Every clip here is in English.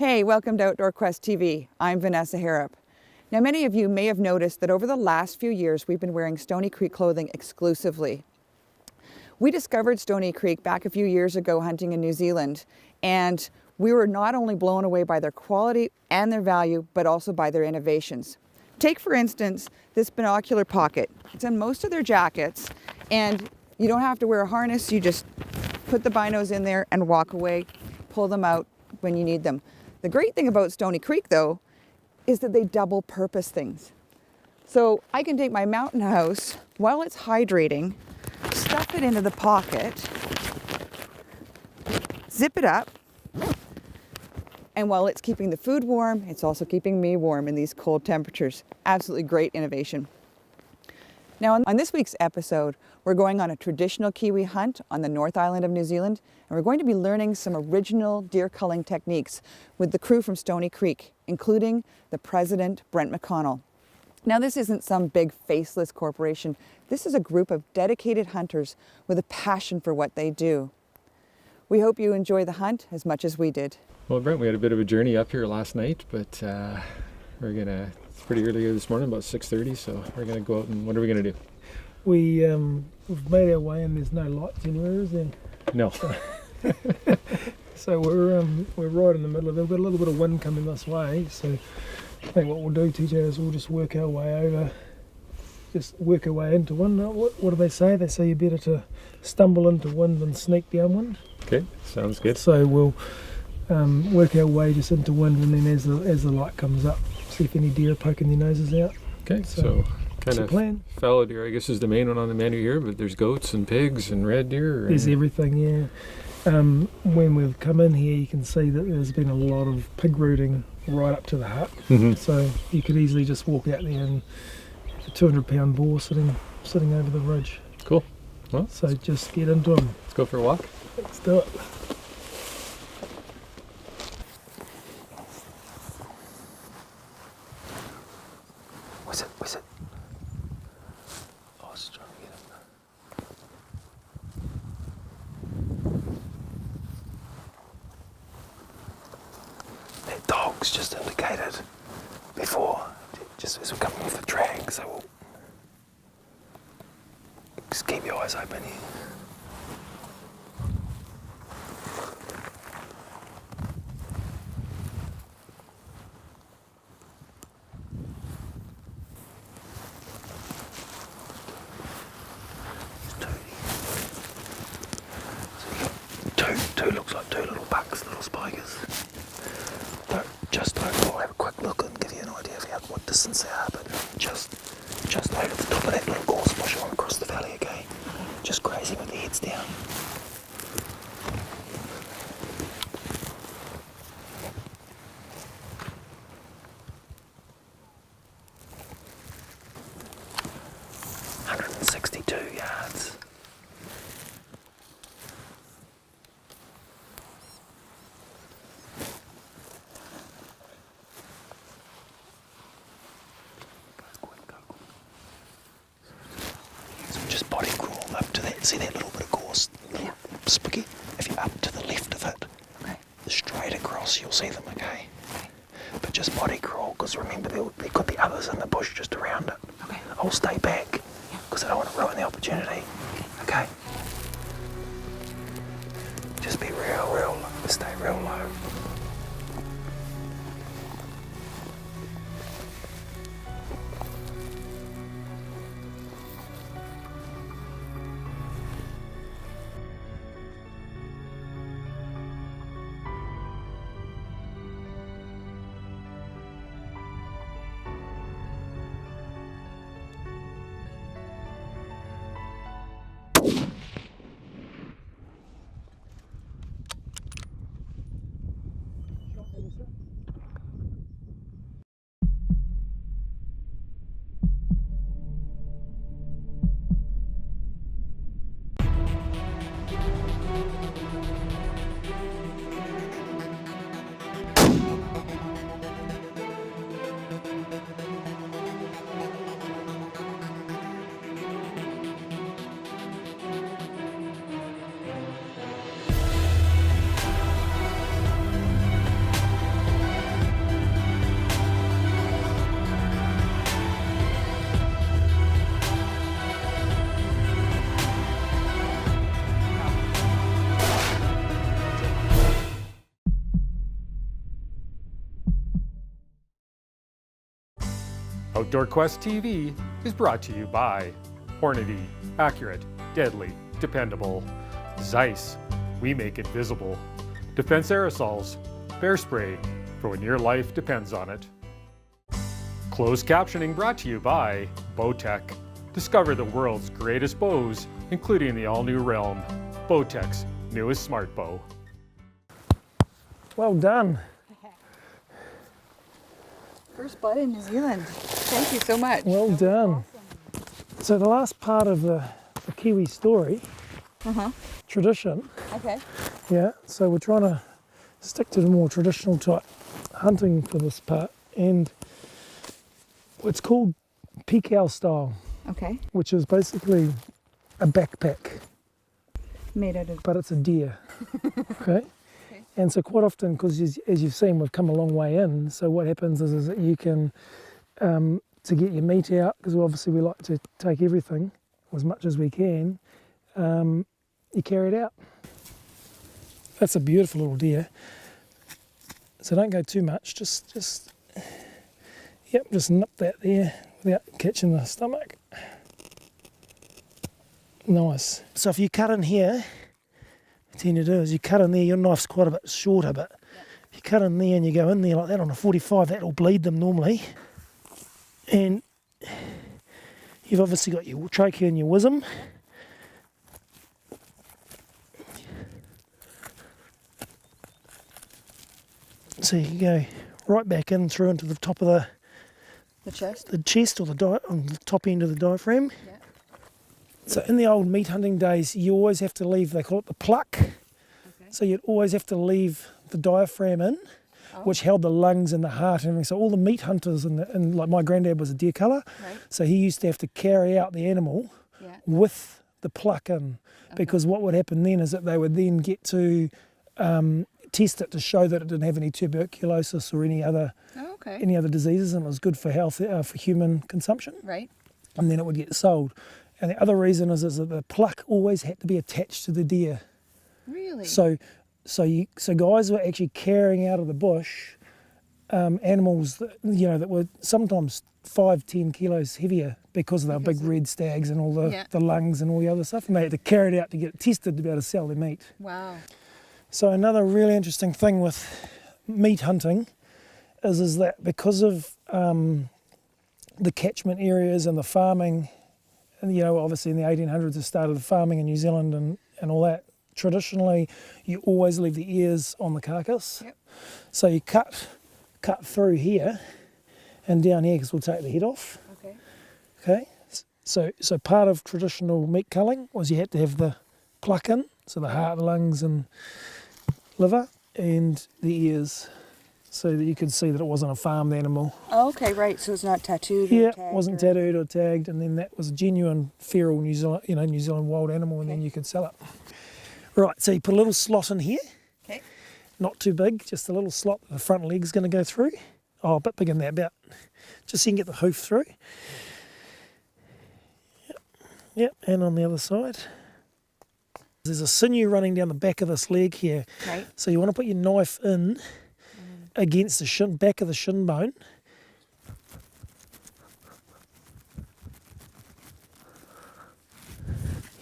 Hey, welcome to Outdoor Quest TV. I'm Vanessa Harrop. Now, many of you may have noticed that over the last few years, we've been wearing Stoney Creek clothing exclusively. We discovered Stoney Creek back a few years ago hunting in New Zealand, and we were not only blown away by their quality and their value, but also by their innovations. Take, for instance, this binocular pocket. It's in most of their jackets, and you don't have to wear a harness. You just put the binos in there and walk away, pull them out when you need them. The great thing about Stoney Creek, though, is that they double purpose things. So I can take my mountain house while it's hydrating, stuff it into the pocket, zip it up, and while it's keeping the food warm, it's also keeping me warm in these cold temperatures. Absolutely great innovation. Now, on this week's episode, we're going on a traditional Kiwi hunt on the North Island of New Zealand, and we're going to be learning some original deer culling techniques with the crew from Stoney Creek, including the president, Brent McConnell. Now, this isn't some big faceless corporation. This is a group of dedicated hunters with a passion for what they do. We hope you enjoy the hunt as much as we did. Well, Brent, we had a bit of a journey up here last night, but it's pretty early here this morning, about 6:30, so we're gonna go out and what are we gonna do? We've made our way and there's no lights anywhere, is there? No. So we're right in the middle of it. We've got a little bit of wind coming this way, so I think what we'll do, TJ, is we'll just work our way over, just work our way into wind. What do they say? They say you're better to stumble into wind than sneak downwind. Okay, sounds good. So we'll work our way just into wind, and then as the light comes up, see if any deer are poking their noses out. Okay, so kind of plan. Fallow deer, I guess, is the main one on the menu here, but there's goats and pigs and red deer. There's everything, yeah. When we've come in here, you can see that there's been a lot of pig rooting right up to the hut. Mm-hmm. So you could easily just walk out there and a 200-pound boar sitting over the ridge. Cool. Well, so just get into them. Let's go for a walk. Let's do it. Where's it? Oh, I was trying to get him. That dog's just indicated before, just as we're coming off the drag, so we'll just keep your eyes open here. Looks like two little bucks, little spikers. I'll have a quick look and give you an idea of what distance they are, but just over the top of that little gorse bush on across the valley, okay? Just grazing with their heads down. yards. So just body crawl up to that. See that little bit of gorse? Yeah. Spiky? If you're up to the left of it, okay, straight across, you'll see them, okay? But just body crawl, because remember there could be others in the bush just around it. Okay. I'll stay back, because I don't want to ruin the opportunity. Okay. Just be real, stay real low. Outdoor Quest TV is brought to you by Hornady, accurate, deadly, dependable. Zeiss, we make it visible. Defense Aerosols, bear spray, for when your life depends on it. Closed captioning brought to you by BOWTECH. Discover the world's greatest bows, including the all-new Realm, BOWTECH's newest smart bow. Well done. First bud in New Zealand. Thank you so much. Well done. So the last part of the Kiwi story, tradition, Okay. yeah, so we're trying to stick to the more traditional type hunting for this part, and it's called Pikau style, Okay. which is basically a backpack, Made out of. but it's a deer. Okay. And so quite often, because as you've seen, we've come a long way in, so what happens is that you can, to get your meat out, because obviously we like to take everything as much as we can, you carry it out. That's a beautiful little deer. So don't go too much, just nip that there without catching the stomach. Nice. So if you cut in here, what you tend to do is you cut in there, your knife's quite a bit shorter, but if you cut in there and you go in there like that on a 45, that'll bleed them normally. And you've obviously got your trachea and your wisdom. So you can go right back in through into the top of The chest? the chest or on the top end of the diaphragm. Yeah. So in the old meat hunting days, you always have to leave, they call it the pluck. Okay. So you'd always have to leave the diaphragm in, Oh. which held the lungs and the heart and everything. So all the meat hunters, and like my granddad was a deer culler, Right. so he used to have to carry out the animal Yeah. with the pluck in, because what would happen then is that they would then get to test it to show that it didn't have any tuberculosis or any other Oh, okay. diseases, and it was good for health, for human consumption, Right. and then it would get sold. And the other reason is that the pluck always had to be attached to the deer. Really? So guys were actually carrying out of the bush animals that were sometimes 5-10 kilos heavier because they were big red stags and all the lungs and all the other stuff, and they had to carry it out to get it tested to be able to sell their meat. Wow. So another really interesting thing with meat hunting is that because of the catchment areas and the farming, and obviously in the 1800s they started the farming in New Zealand and all that, traditionally you always leave the ears on the carcass. Yep. So you cut through here and down here, because we'll take the head off. Okay. Okay. So part of traditional meat culling was you had to have the pluck in, so the heart, lungs and liver, and the ears, so that you could see that it wasn't a farmed animal. Oh, okay, right. So it's not tattooed. Yeah, or it tagged wasn't or... tattooed or tagged, and then that was a genuine feral New Zealand wild animal, and then you could sell it. Right, so you put a little slot in here. Okay. Not too big, just a little slot that the front leg's going to go through. Oh, a bit bigger than that, about, just so you can get the hoof through. Yep, and on the other side. There's a sinew running down the back of this leg here. Right. So you want to put your knife in against the back of the shin bone.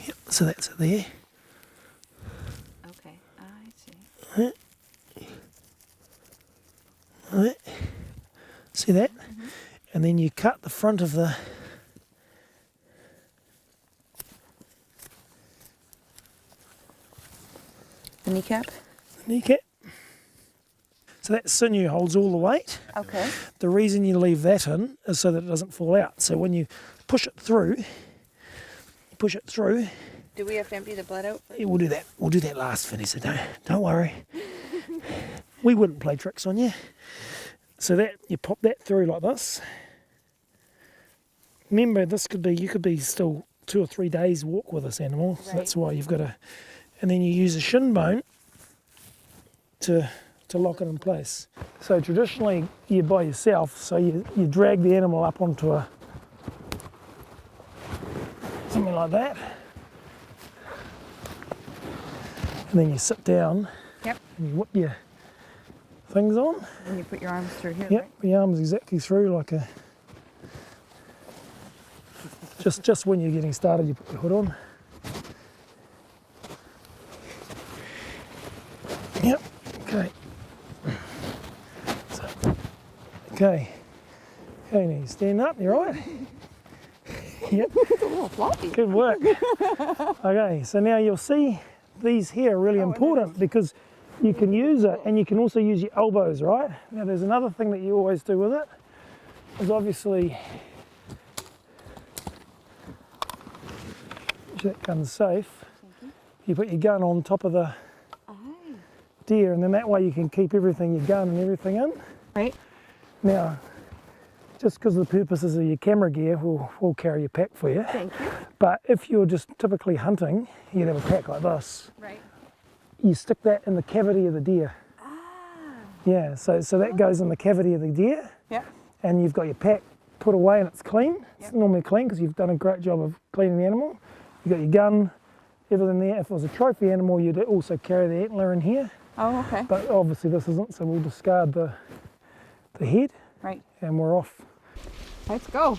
Yep, so that's it there. Okay, I see. Right. See that? And then you cut the front of the kneecap? kneecap. So that sinew holds all the weight. Okay. The reason you leave that in is so that it doesn't fall out. So when you push it through, Do we have to empty the blood out? yeah, we'll do that. We'll do that last, Vanessa. Don't worry. We wouldn't play tricks on you. So that you pop that through like this. Remember, you could be still 2 or 3 days walk with this animal. So that's why you've got to, and then you use a shin bone to lock it in place. So traditionally you're by yourself, so you drag the animal up onto something like that, and then you sit down. Yep. And you whip your things on. And you put your arms through here, Yep, right? the arms exactly through like a Just when you're getting started, you put the hood on. Yep. Okay. So, okay. Okay, now you stand up. You all right? Yep. It's a little floppy. Good work. Okay, so now you'll see these here are really important because you can use it and you can also use your elbows, right? Now there's another thing that you always do with it is obviously that gun's safe. You put your gun on top of the deer and then that way you can keep everything, your gun and everything in. Right. Now, just because of the purposes of your camera gear, we'll carry your pack for you. Thank you. But if you're just typically hunting, you'd have a pack like this. Right. You stick that in the cavity of the deer. Yeah, so that goes in the cavity of the deer. Yeah. And you've got your pack put away and it's clean. It's normally clean because you've done a great job of cleaning the animal. You've got your gun, everything there. If it was a trophy animal, you'd also carry the antler in here. Oh, okay. But obviously this isn't, so we'll discard the head Right. and we're off. Let's go.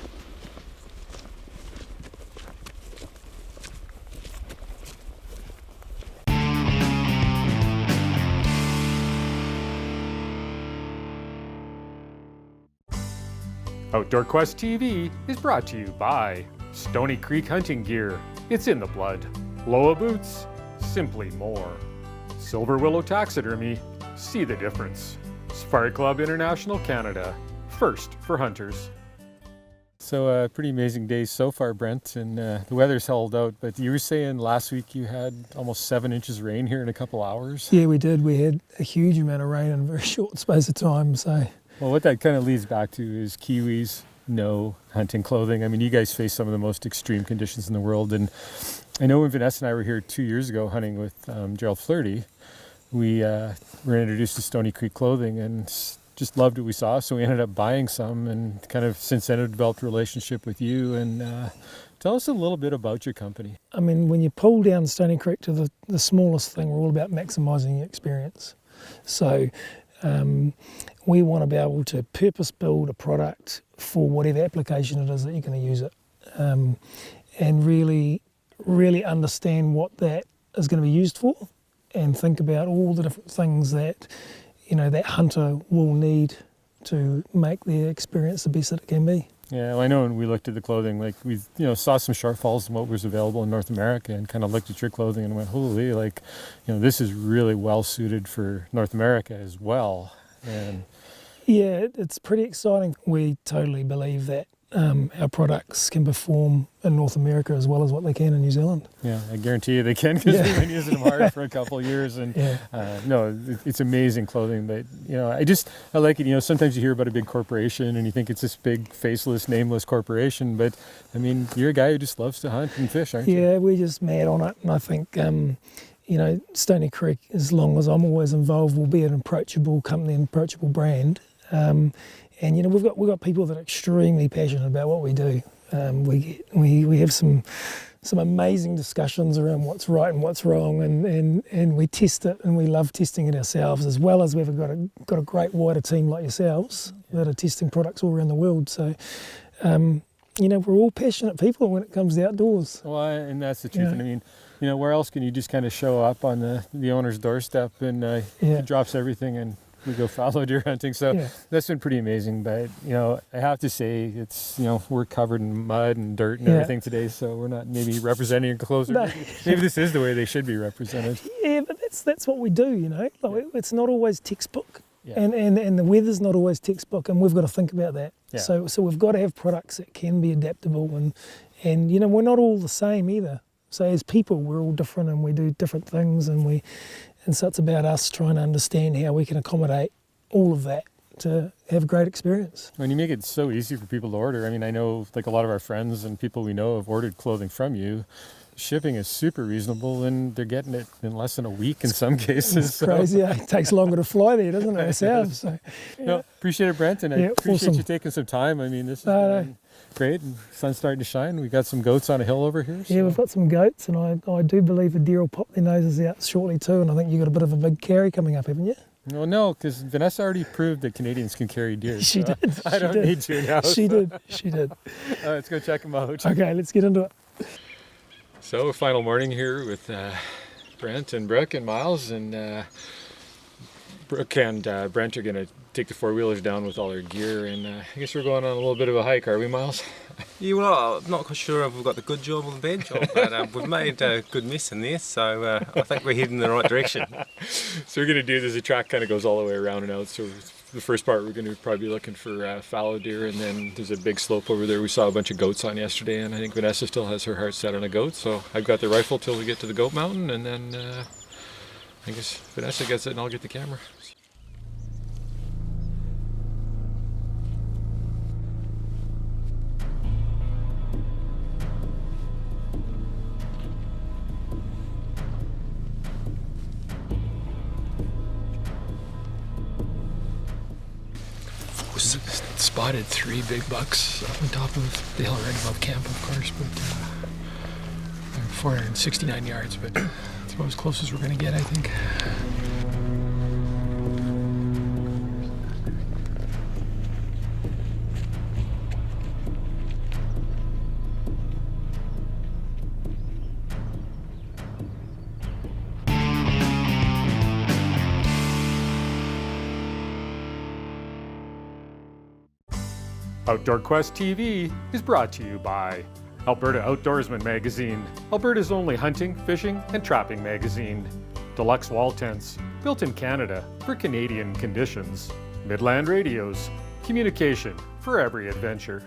Outdoor Quest TV is brought to you by Stoney Creek Hunting Gear. It's in the blood. Loa Boots, simply more. Silver Willow Taxidermy, see the difference. Safari Club International Canada, first for hunters. So pretty amazing day so far, Brent, and the weather's held out, but you were saying last week you had almost 7 inches of rain here in a couple hours? Yeah, we did. We had a huge amount of rain in a very short space of time, so... Well, what that kind of leads back to is Kiwis, no hunting clothing. I mean, you guys face some of the most extreme conditions in the world, and I know when Vanessa and I were here 2 years ago hunting with Gerald Flirty, we were introduced to Stoney Creek clothing and just loved what we saw, so we ended up buying some, and kind of since then have developed a relationship with you. And tell us a little bit about your company. I mean, when you pull down Stoney Creek to the smallest thing, we're all about maximising your experience. So we want to be able to purpose build a product for whatever application it is that you're going to use it, and really understand what that is going to be used for, and think about all the different things that that hunter will need to make their experience the best that it can be. Yeah, well, I know when we looked at the clothing, like we saw some shortfalls in what was available in North America, and kind of looked at your clothing and went, holy, like, this is really well suited for North America as well. And yeah, it's pretty exciting. We totally believe that our products can perform in North America as well as what they can in New Zealand. Yeah, I guarantee you they can, because we've been using them hard for a couple of years. And no, it's amazing clothing. But I like it. Sometimes you hear about a big corporation and you think it's this big faceless, nameless corporation. But I mean, you're a guy who just loves to hunt and fish, aren't you? Yeah, we're just mad on it. And I think Stoney Creek, as long as I'm always involved, will be an approachable company, an approachable brand. And we've got people that are extremely passionate about what we do. We have some amazing discussions around what's right and what's wrong, and we test it, and we love testing it ourselves, as well as we've got a great wider team like yourselves that are testing products all around the world. So we're all passionate people when it comes to outdoors. Well, and that's the truth. And I mean, where else can you just kind of show up on the owner's doorstep and he drops everything and we go fallow deer hunting. So that's been pretty amazing. But, I have to say it's, we're covered in mud and dirt and everything today. So we're not maybe representing your clothes. No. Maybe this is the way they should be represented. Yeah, but that's what we do, Like, it's not always textbook. Yeah. And the weather's not always textbook, and we've got to think about that. Yeah. So we've got to have products that can be adaptable, and we're not all the same either. So as people, we're all different, and we do different things, and so it's about us trying to understand how we can accommodate all of that to have a great experience. When you make it so easy for people to order, I mean, I know like a lot of our friends and people we know have ordered clothing from you. Shipping is super reasonable, and they're getting it in less than a week in some cases. It's crazy. It takes longer to fly there, doesn't it, ourselves? So, No, appreciate it, Brent, and I appreciate you taking some time. I mean, this is great, and sun's starting to shine. We got some goats on a hill over here. So. Yeah, we've got some goats, and I do believe the deer will pop their noses out shortly too, and I think you've got a bit of a big carry coming up, haven't you? Well, no, because Vanessa already proved that Canadians can carry deer. She so did. I don't need to now. She did. She did. Let's go check them out. Okay, let's get into it. So, final morning here with Brent and Brooke and Miles, and Brooke and Brent are going to take the four-wheelers down with all their gear, and I guess we're going on a little bit of a hike, are we, Miles? Yeah, well, I'm not quite sure if we've got the good job or the bad job, but we've made a good mess in there, so I think we're heading in the right direction. So we're going to do this, the track kind of goes all the way around and out, so the first part we're going to probably be looking for fallow deer, and then there's a big slope over there we saw a bunch of goats on yesterday, and I think Vanessa still has her heart set on a goat, so I've got the rifle till we get to the goat mountain, and then I guess Vanessa gets it and I'll get the camera. Spotted 3 big bucks up on top of the hill right above camp, of course, but they're 469 yards, but it's about as close as we're going to get, I think. Outdoor Quest TV is brought to you by Alberta Outdoorsman Magazine, Alberta's only hunting, fishing, and trapping magazine. Deluxe wall tents, built in Canada for Canadian conditions. Midland Radios, communication for every adventure.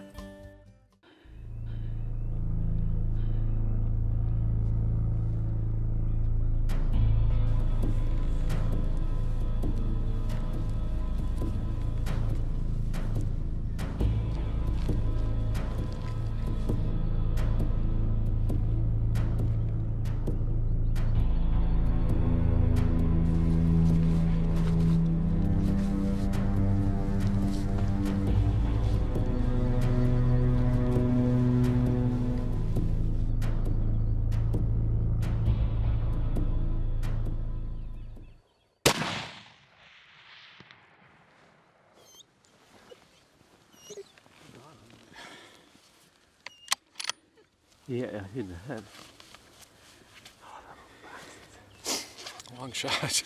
Yeah, in the head. Long shot.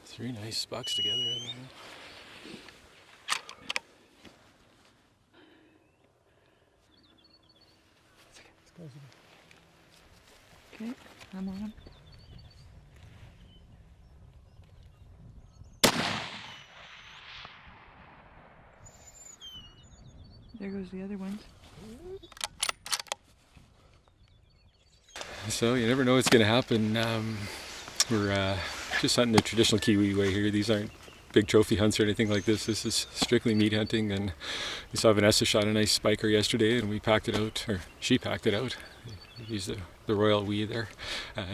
3 nice bucks together. Okay, I'm on. There goes the other ones. So you never know what's going to happen. We're just hunting the traditional Kiwi way here. These aren't big trophy hunts or anything like this. This is strictly meat hunting, and we saw Vanessa shot a nice spiker yesterday, and we packed it out, or she packed it out. Use the royal we there.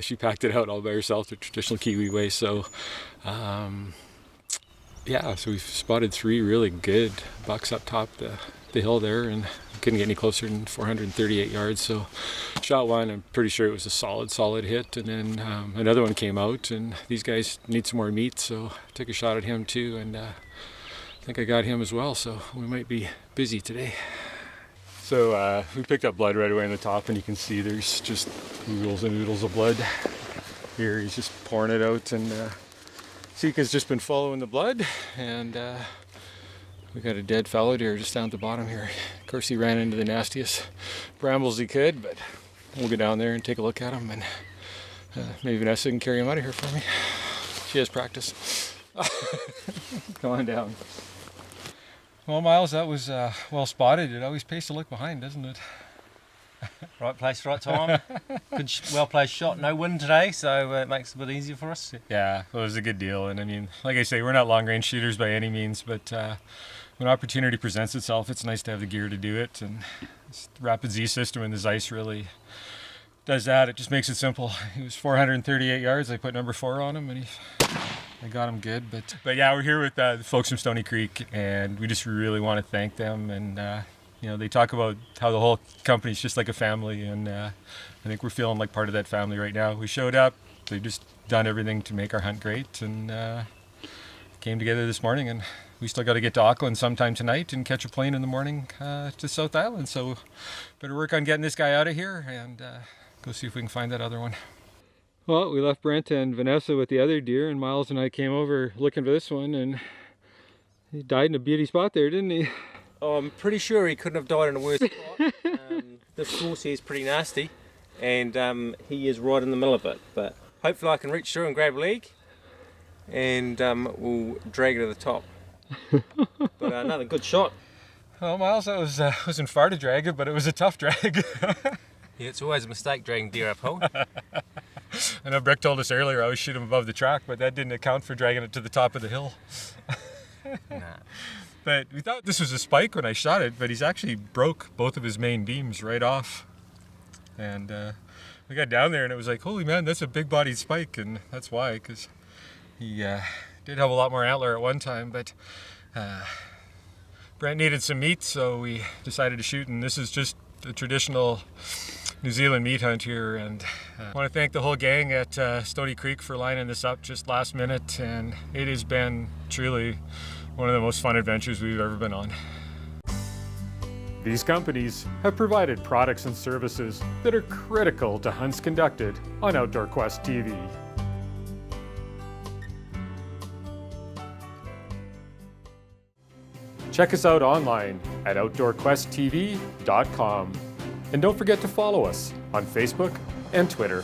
She packed it out all by herself the traditional Kiwi way. So yeah, so we've spotted 3 really good bucks up top the hill there, and couldn't get any closer than 438 yards. So shot one, I'm pretty sure it was a solid hit, and then another one came out, and these guys need some more meat, so I took a shot at him too, and I think I got him as well, so we might be busy today. So we picked up blood right away on the top, and you can see there's just oodles and oodles of blood here. He's just pouring it out, and Sika's just been following the blood, and we got a dead fallow deer just down at the bottom here. Of course, he ran into the nastiest brambles he could, but we'll go down there and take a look at him, and maybe Vanessa can carry him out of here for me. She has practice. Come on down. Well, Miles, that was well spotted. It always pays to look behind, doesn't it? Right place, right time. Good, well-placed shot. No wind today, so it makes it a bit easier for us. Yeah, well, it was a good deal. And I mean, like I say, we're not long-range shooters by any means, but when opportunity presents itself, it's nice to have the gear to do it. And this Rapid Z system and the Zeiss really does that. It just makes it simple. He was 438 yards. I put number 4 on him, and I got him good. But yeah, we're here with the folks from Stoney Creek, and we just really want to thank them. And you know, they talk about how the whole company's just like a family, and I think we're feeling like part of that family right now. We showed up, they've just done everything to make our hunt great, and came together this morning, and we still got to get to Auckland sometime tonight and catch a plane in the morning to South Island. So better work on getting this guy out of here and go see if we can find that other one. Well, we left Brent and Vanessa with the other deer, and Miles and I came over looking for this one, and he died in a beauty spot there, didn't he? Oh, I'm pretty sure he couldn't have died in a worse spot. This course here is pretty nasty, and he is right in the middle of it. But hopefully I can reach through and grab a leg, and we'll drag it to the top. But another good shot. Well, Miles, that wasn't far to drag it, but it was a tough drag. Yeah, it's always a mistake dragging deer uphill. I know Breck told us earlier I always shoot him above the track, but that didn't account for dragging it to the top of the hill. Nah. But we thought this was a spike when I shot it, but he's actually broke both of his main beams right off. And we got down there and it was like, holy man, that's a big bodied spike, and that's why, because he did have a lot more antler at one time, but Brent needed some meat, so we decided to shoot, and this is just a traditional New Zealand meat hunt here, and I want to thank the whole gang at Stoney Creek for lining this up just last minute, and it has been truly one of the most fun adventures we've ever been on. These companies have provided products and services that are critical to hunts conducted on Outdoor Quest TV. Check us out online at outdoorquesttv.com. And don't forget to follow us on Facebook and Twitter.